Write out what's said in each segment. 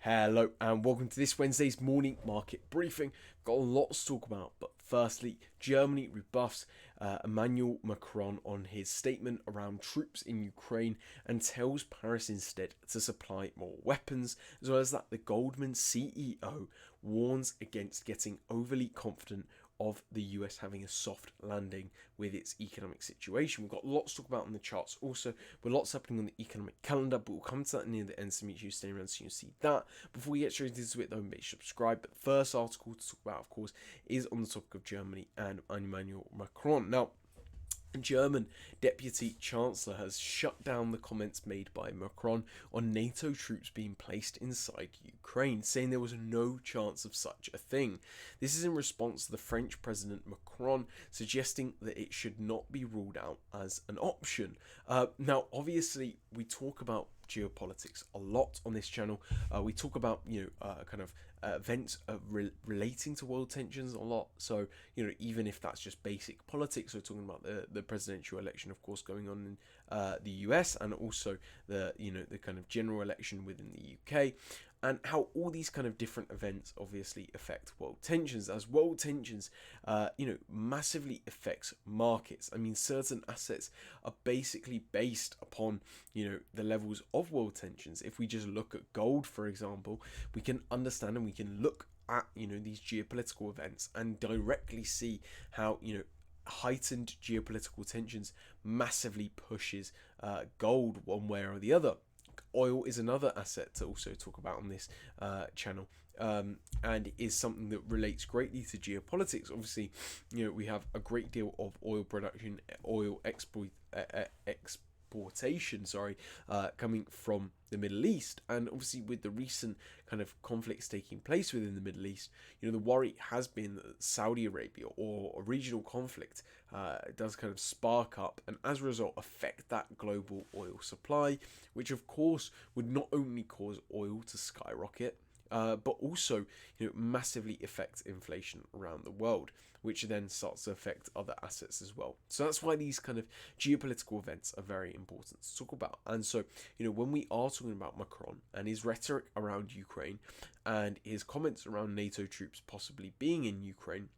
Hello and welcome to this Wednesday's morning market briefing. Got a lot to talk about, but firstly, Germany rebuffs Emmanuel Macron on his statement around troops in Ukraine and tells Paris instead to supply more weapons, as well as that the Goldman CEO warns against getting overly confident of the US having a soft landing with its economic situation. We've got lots to talk about on the charts also, with lots happening on the economic calendar, but we'll come to that near the end, so make sure you stay around so you see that. Before we get straight into it though, make sure to subscribe. But the first article to talk about, of course, is on the topic of Germany and Emmanuel Macron. Now, German Deputy Chancellor has shut down the comments made by Macron on NATO troops being placed inside Ukraine, saying there was no chance of such a thing. This is in response to the French President Macron suggesting that it should not be ruled out as an option. Now, obviously, we talk about geopolitics a lot on this channel. We talk about events relating to world tensions a lot. So even if that's just basic politics, we're talking about the presidential election, of course, going on in the US, and also the kind of general election within the UK, and how all these kind of different events obviously affect world tensions, as world tensions massively affects markets. I mean, certain assets are basically based upon the levels of world tensions. If we just look at gold, for example, we can understand and we can look at these geopolitical events and directly see how heightened geopolitical tensions massively pushes gold one way or the other. Oil is another asset to also talk about on this channel, and is something that relates greatly to geopolitics. Obviously, we have a great deal of oil production, oil exportation, coming from the Middle East, and obviously with the recent kind of conflicts taking place within the Middle East, the worry has been that Saudi Arabia or a regional conflict does kind of spark up and as a result affect that global oil supply, which of course would not only cause oil to skyrocket, but also massively affects inflation around the world, which then starts to affect other assets as well. So that's why these kind of geopolitical events are very important to talk about. And so when we are talking about Macron and his rhetoric around Ukraine and his comments around NATO troops possibly being in Ukraine,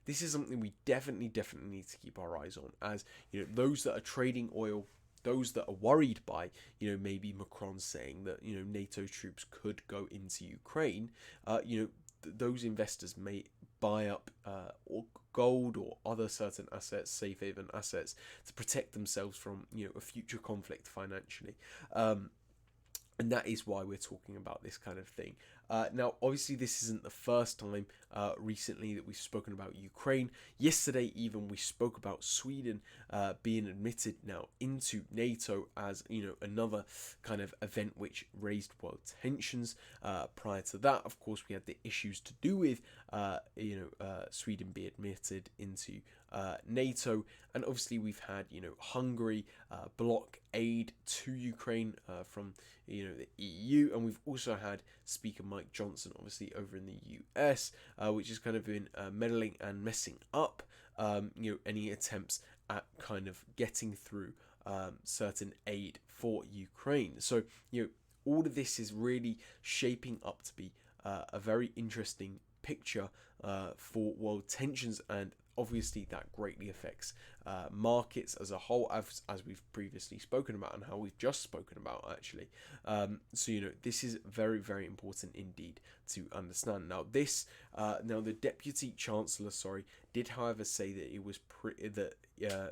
this is something we definitely need to keep our eyes on, as those that are trading oil, those that are worried by, maybe Macron saying that, NATO troops could go into Ukraine, those investors may buy up or gold or other certain assets, safe haven assets, to protect themselves from, a future conflict financially. And that is why we're talking about this kind of thing. Now, obviously, this isn't the first time recently that we've spoken about Ukraine. Yesterday, even, we spoke about Sweden being admitted now into NATO as, another kind of event which raised world tensions. Prior to that, of course, we had the issues to do with, Sweden be admitted into NATO. And obviously, we've had, Hungary block aid to Ukraine from, the EU. And we've also had Speaker Mike Johnson, obviously, over in the US, which has kind of been meddling and messing up, any attempts at kind of getting through certain aid for Ukraine. So, all of this is really shaping up to be a very interesting picture for world tensions, and obviously that greatly affects markets as a whole, as we've previously spoken about and how we've just spoken about actually. So this is very, very important indeed to understand. Now the Deputy Chancellor did however say that it was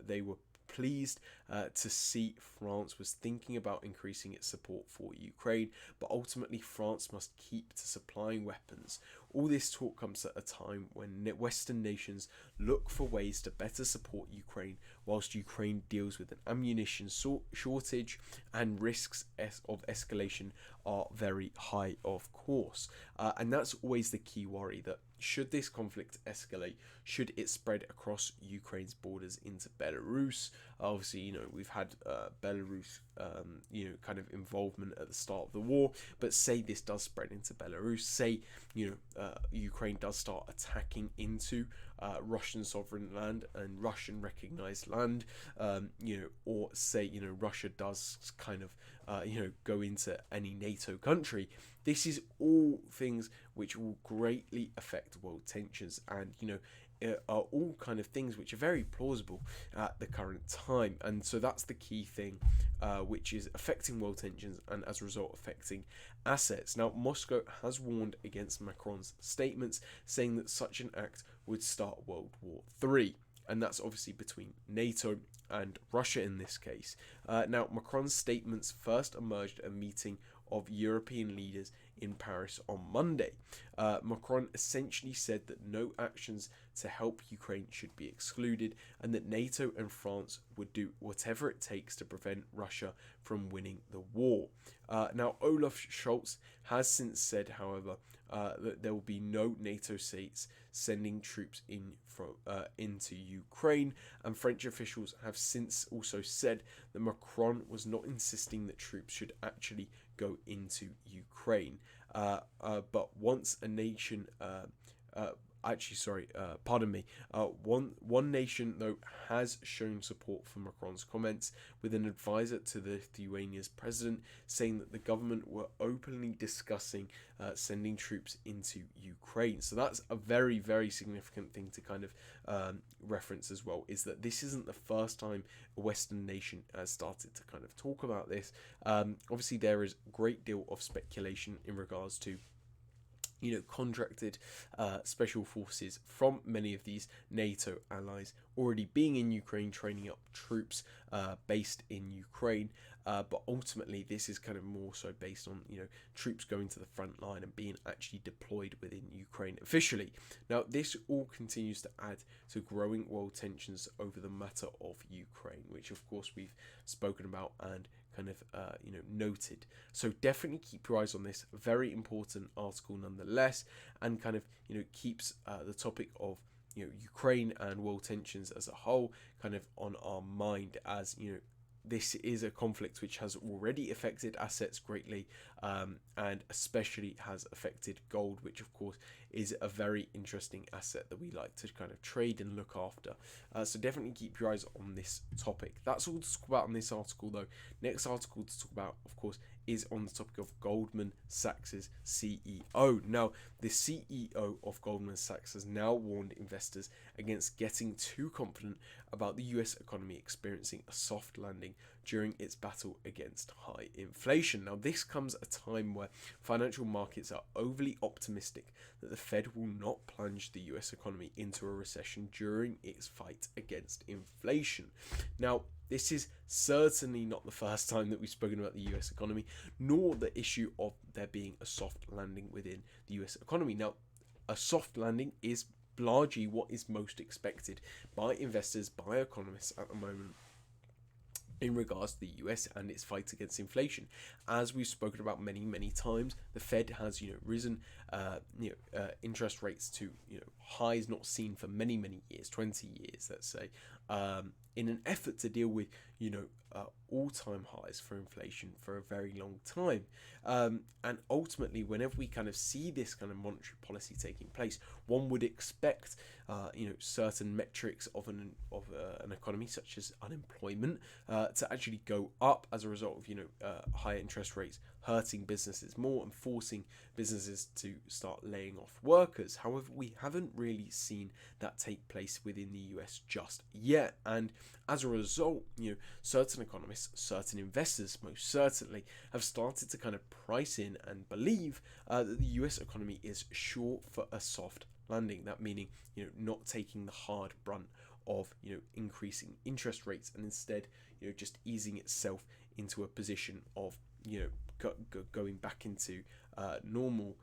they were pleased to see France was thinking about increasing its support for Ukraine, but ultimately France must keep to supplying weapons. All this talk comes at a time when Western nations look for ways to better support Ukraine, whilst Ukraine deals with an ammunition shortage, and risks of escalation are very high, of course. And that's always the key worry, that should this conflict escalate, should it spread across Ukraine's borders into Belarus? Obviously, we've had Belarus, kind of involvement at the start of the war, but say this does spread into Belarus, say, Ukraine does start attacking into Russian sovereign land and Russian recognized land, or say, Russia does kind of, go into any NATO country, this is all things which will greatly affect world tensions and, are all kind of things which are very plausible at the current time. And so that's the key thing, which is affecting world tensions and as a result affecting assets. Now, Moscow has warned against Macron's statements, saying that such an act would start World War III. And that's obviously between NATO and Russia in this case. Now, Macron's statements first emerged at a meeting of European leaders in Paris on Monday. Macron essentially said that no actions to help Ukraine should be excluded and that NATO and France would do whatever it takes to prevent Russia from winning the war. Now, Olaf Scholz has since said, however, that there will be no NATO states sending troops into Ukraine, and French officials have since also said that Macron was not insisting that troops should actually go into Ukraine. But once a nation, one nation though has shown support for Macron's comments, with an advisor to Lithuania's president saying that the government were openly discussing sending troops into Ukraine. So that's a very, very significant thing to kind of reference as well, is that this isn't the first time a Western nation has started to kind of talk about this. Obviously, there is a great deal of speculation in regards to contracted special forces from many of these NATO allies already being in Ukraine, training up troops based in Ukraine. But ultimately, this is kind of more so based on, troops going to the front line and being actually deployed within Ukraine officially. Now, this all continues to add to growing world tensions over the matter of Ukraine, which of course we've spoken about and kind of noted. So definitely keep your eyes on this. Very important article nonetheless, and kind of keeps the topic of Ukraine and world tensions as a whole kind of on our mind, as this is a conflict which has already affected assets greatly, and especially has affected gold, which of course is a very interesting asset that we like to kind of trade and look after. So definitely keep your eyes on this topic. That's all to talk about on this article though. Next article to talk about, of course, is on the topic of Goldman Sachs' CEO. Now, the CEO of Goldman Sachs has now warned investors against getting too confident about the US economy experiencing a soft landing during its battle against high inflation. Now, this comes at a time where financial markets are overly optimistic that the Fed will not plunge the US economy into a recession during its fight against inflation. Now, this is certainly not the first time that we've spoken about the US economy, nor the issue of there being a soft landing within the US economy. Now, a soft landing is largely what is most expected by investors, by economists at the moment in regards to the US and its fight against inflation. As we've spoken about many times, the Fed has risen interest rates to highs not seen for many years, 20 years, let's say, in an effort to deal with all-time highs for inflation for a very long time. And ultimately, whenever we kind of see this kind of monetary policy taking place, one would expect certain metrics of an economy, such as unemployment, to actually go up as a result of higher interest rates hurting businesses more and forcing businesses to start laying off workers. However, we haven't really seen that take place within the US just yet, and as a result, certain economists, certain investors most certainly have started to kind of price in and believe that the US economy is sure for a soft landing. That meaning not taking the hard brunt of increasing interest rates, and instead just easing itself into a position of going back into normal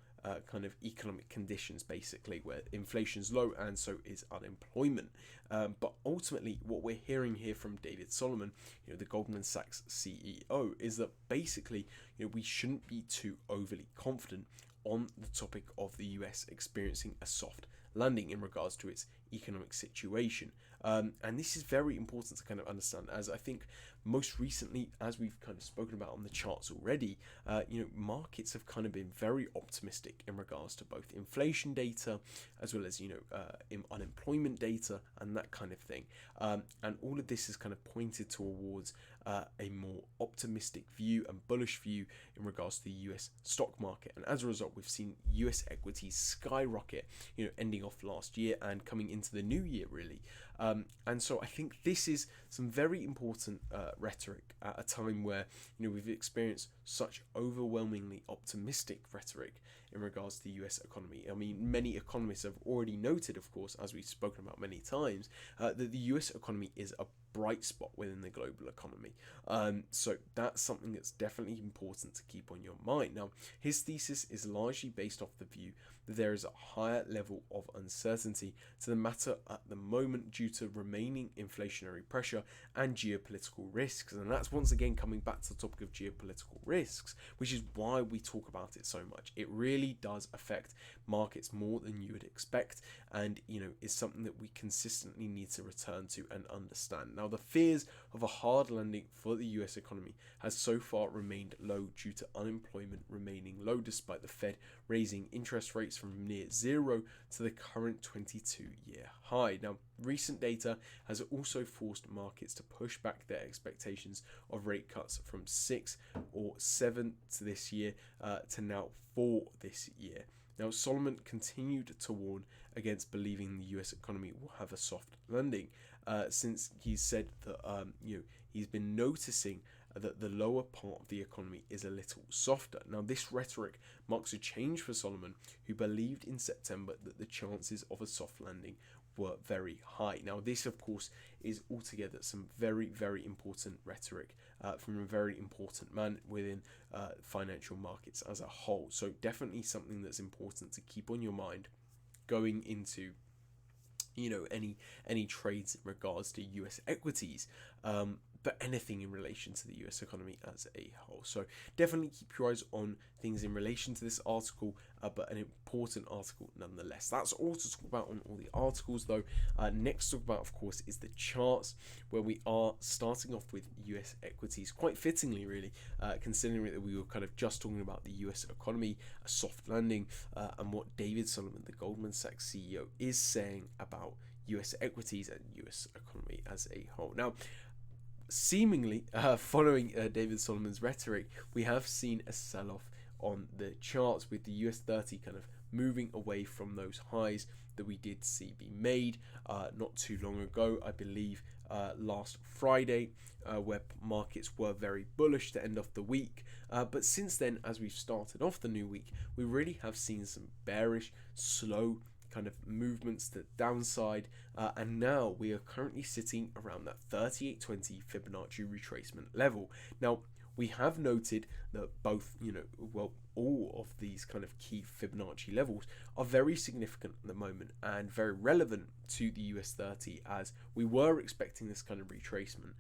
kind of economic conditions, basically, where inflation's low and so is unemployment. But ultimately, what we're hearing here from David Solomon, the Goldman Sachs CEO, is that basically we shouldn't be too overly confident on the topic of the US experiencing a soft landing in regards to its economic situation. And this is very important to kind of understand, as I think most recently, as we've kind of spoken about on the charts already, markets have kind of been very optimistic in regards to both inflation data as well as, unemployment data and that kind of thing. And all of this has kind of pointed towards a more optimistic view and bullish view in regards to the US stock market. And as a result, we've seen US equities skyrocket, ending off last year and coming into the new year, really. And so I think this is some very important rhetoric at a time where we've experienced such overwhelmingly optimistic rhetoric in regards to the US economy. I mean, many economists have already noted, of course, as we've spoken about many times, that the US economy is a bright spot within the global economy. So that's something that's definitely important to keep on your mind. Now, his thesis is largely based off the view that there is a higher level of uncertainty to the matter at the moment due to remaining inflationary pressure and geopolitical risks. And that's once again coming back to the topic of geopolitical risks, which is why we talk about it so much. It really does affect markets more than you would expect, and is something that we consistently need to return to and understand. Now, the fears of a hard landing for the US economy has so far remained low due to unemployment remaining low despite the Fed raising interest rates from near zero to the current 22-year high. Now, recent data has also forced markets to push back their expectations of rate cuts from 6 or 7 to this year to now 4 this year. Now, Solomon continued to warn against believing the US economy will have a soft landing, since he said that he's been noticing that the lower part of the economy is a little softer. Now, this rhetoric marks a change for Solomon, who believed in September that the chances of a soft landing were very high. Now, this, of course, is altogether some very, very important rhetoric from a very important man within financial markets as a whole. So definitely something that's important to keep on your mind going into any trades in regards to US equities, but anything in relation to the US economy as a whole. So definitely keep your eyes on things in relation to this article, but an important article nonetheless. That's all to talk about on all the articles, though. Next to talk about, of course, is the charts, where we are starting off with US equities, quite fittingly, really, considering that we were kind of just talking about the US economy, a soft landing, and what David Solomon, the Goldman Sachs CEO, is saying about US equities and US economy as a whole. Now, seemingly following David Solomon's rhetoric, we have seen a sell-off on the charts, with the US 30 kind of moving away from those highs that we did see be made not too long ago, I believe last Friday, where markets were very bullish to end off the week. But since then, as we've started off the new week, we really have seen some bearish, slow kind of movements to the downside, and now we are currently sitting around that 3820 Fibonacci retracement level. Now, we have noted that both, all of these kind of key Fibonacci levels are very significant at the moment and very relevant to the US 30, as we were expecting this kind of retracement.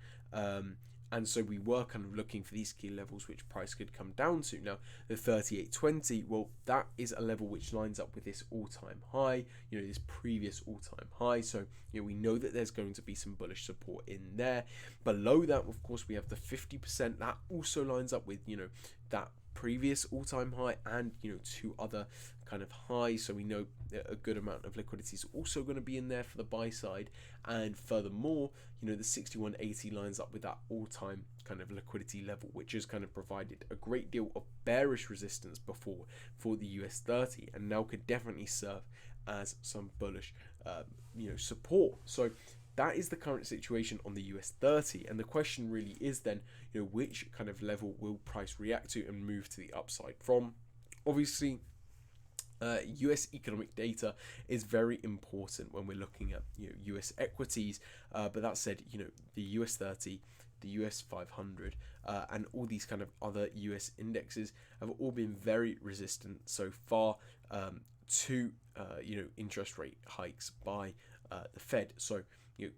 And so we were kind of looking for these key levels which price could come down to. Now, the 3820, well, that is a level which lines up with this all-time high, this previous all-time high. So, we know that there's going to be some bullish support in there. Below that, of course, we have the 50%. That also lines up with, that previous all-time high and, two other kind of highs. So we know a good amount of liquidity is also going to be in there for the buy side. And furthermore, the 6180 lines up with that all-time kind of liquidity level, which has kind of provided a great deal of bearish resistance before for the US 30, and now could definitely serve as some bullish support. So that is the current situation on the US 30, and the question really is then, which kind of level will price react to and move to the upside from? Obviously, US economic data is very important when we're looking at US equities, but that said, the US 30, the US 500, and all these kind of other US indexes have all been very resistant so far to interest rate hikes by the Fed. So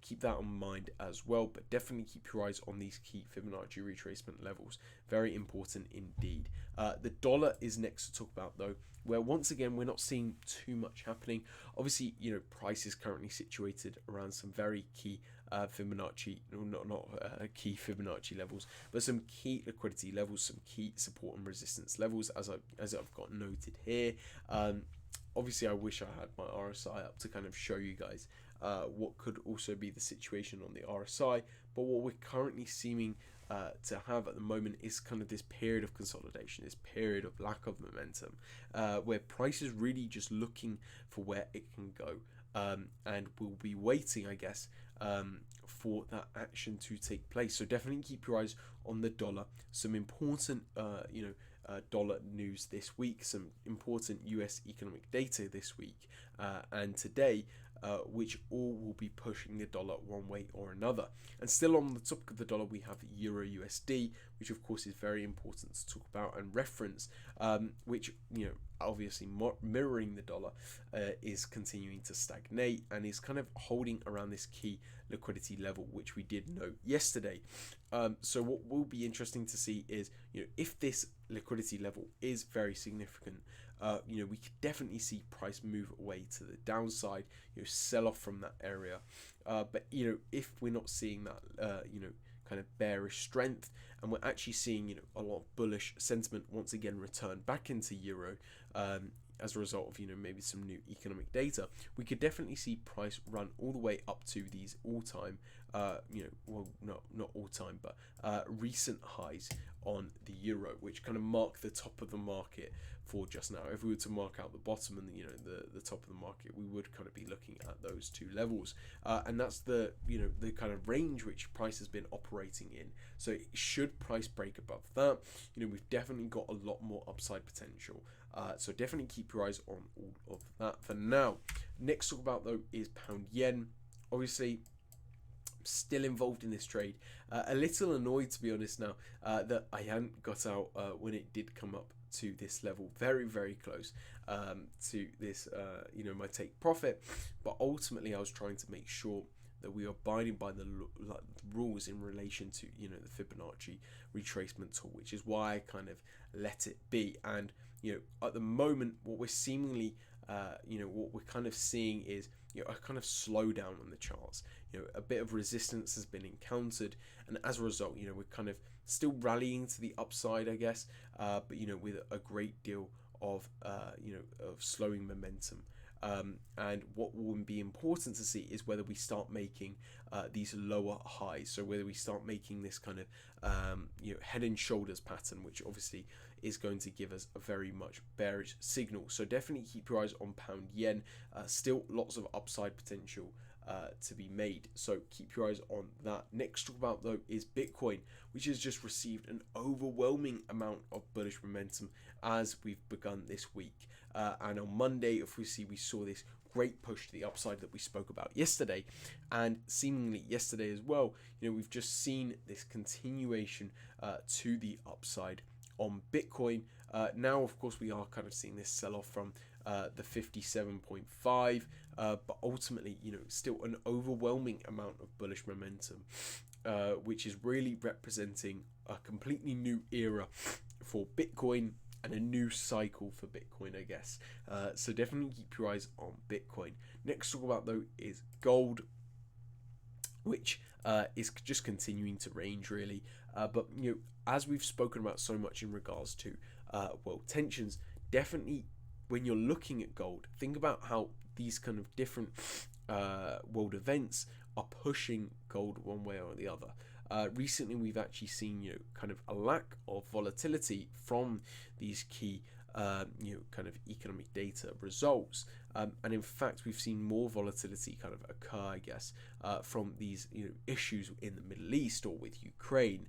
keep that in mind as well. But definitely keep your eyes on these key Fibonacci retracement levels. Very important indeed. The dollar is next to talk about though, where once again we're not seeing too much happening. Obviously, price is currently situated around some very key Fibonacci, not key Fibonacci levels, but some key liquidity levels, some key support and resistance levels, as I've got noted here. Obviously, I wish I had my RSI up to kind of show you guys what could also be the situation on the RSI, but what we're currently seeming to have at the moment is kind of this period of consolidation, this period of lack of momentum, where price is really just looking for where it can go, and we'll be waiting, I guess, for that action to take place. So definitely keep your eyes on the dollar. Some important, dollar news this week, some important US economic data this week, and today, which all will be pushing the dollar one way or another. And still on the topic of the dollar, we have Euro USD, which of course is very important to talk about and reference, which, obviously mirroring the dollar, is continuing to stagnate and is kind of holding around this key liquidity level, which we did note yesterday. So what will be interesting to see is, if this liquidity level is very significant, we could definitely see price move away to the downside, sell off from that area. But if we're not seeing that, kind of bearish strength, and we're actually seeing, a lot of bullish sentiment once again return back into euro, as a result of, maybe some new economic data, we could definitely see price run all the way up to these all-time, not all-time, but recent highs on the euro, which kind of mark the top of the market for just now. If we were to mark out the bottom and the top of the market, we would kind of be looking at those two levels, and that's the the kind of range which price has been operating in. So should price break above that, we've definitely got a lot more upside potential. So definitely keep your eyes on all of that for now. Next talk about though is pound yen. Obviously, still involved in this trade. A little annoyed, to be honest, now that I hadn't got out when it did come up to this level, very, very close to this, my take profit. But ultimately, I was trying to make sure that we are abiding by the rules in relation to, the Fibonacci retracement tool, which is why I kind of let it be. And, at the moment, what we're seemingly, what we're kind of seeing is, a kind of slowdown on the charts. A bit of resistance has been encountered, and as a result, we're kind of still rallying to the upside, I guess, but with a great deal of of slowing momentum. And what will be important to see is whether we start making these lower highs. So whether we start making this kind of head and shoulders pattern, which obviously is going to give us a very much bearish signal. So definitely keep your eyes on pound yen. Still lots of upside potential to be made, so keep your eyes on that. Next to talk about though is Bitcoin, which has just received an overwhelming amount of bullish momentum as we've begun this week, and on Monday, if we saw this great push to the upside that we spoke about yesterday, and seemingly yesterday as well, we've just seen this continuation to the upside on Bitcoin. Now of course we are kind of seeing this sell off from the 57.5, but ultimately, still an overwhelming amount of bullish momentum, which is really representing a completely new era for Bitcoin and a new cycle for Bitcoin, I guess. So definitely keep your eyes on Bitcoin. Next to talk about though is gold, which is just continuing to range really, but as we've spoken about so much in regards to tensions, definitely when you're looking at gold, think about how these kind of different world events are pushing gold one way or the other. Recently, we've actually seen kind of a lack of volatility from these key kind of economic data results, and in fact, we've seen more volatility kind of occur, I guess, from these issues in the Middle East or with Ukraine.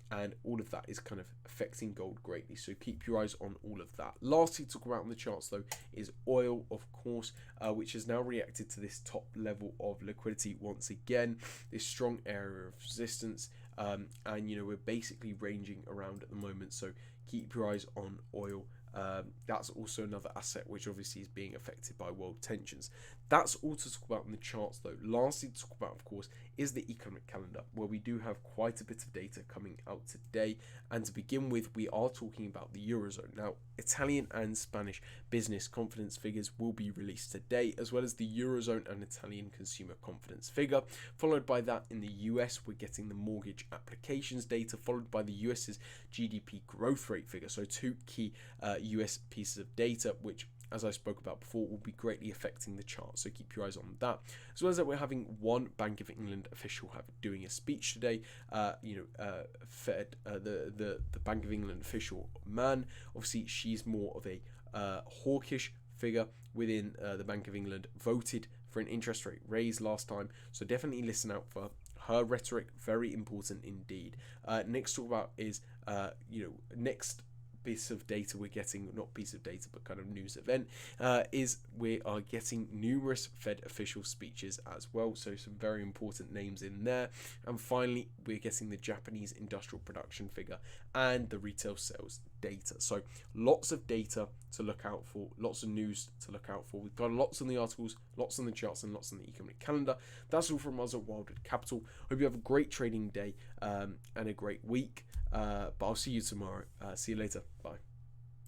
And all of that is kind of affecting gold greatly. So keep your eyes on all of that. Lastly, to talk about on the charts though is oil, of course, which has now reacted to this top level of liquidity once again, this strong area of resistance, and we're basically ranging around at the moment. So keep your eyes on oil That's also another asset which obviously is being affected by world tensions. That's all to talk about in the charts, though. Lastly, to talk about, of course, is the economic calendar, where we do have quite a bit of data coming out today. And to begin with, we are talking about the Eurozone. Now, Italian and Spanish business confidence figures will be released today, as well as the Eurozone and Italian consumer confidence figure. Followed by that, in the US, we're getting the mortgage applications data, followed by the US's GDP growth rate figure. So two key US pieces of data, which, as I spoke about before, will be greatly affecting the chart. So keep your eyes on that. As well as that, we're having one Bank of England official doing a speech today. Fed the Bank of England official man. Obviously, she's more of a hawkish figure within the Bank of England. Voted for an interest rate raise last time, so definitely listen out for her rhetoric. Very important indeed. Next to talk about is next piece of data we're getting, not piece of data but kind of news event, is we are getting numerous Fed official speeches as well, so some very important names in there. And finally, we're getting the Japanese industrial production figure and the retail sales data. So lots of data to look out for, lots of news to look out for. We've got lots on the articles, lots on the charts, and lots on the economic calendar. That's all from us at Wildwood Capital. Hope you have a great trading day and a great week, but I'll see you tomorrow. See you later.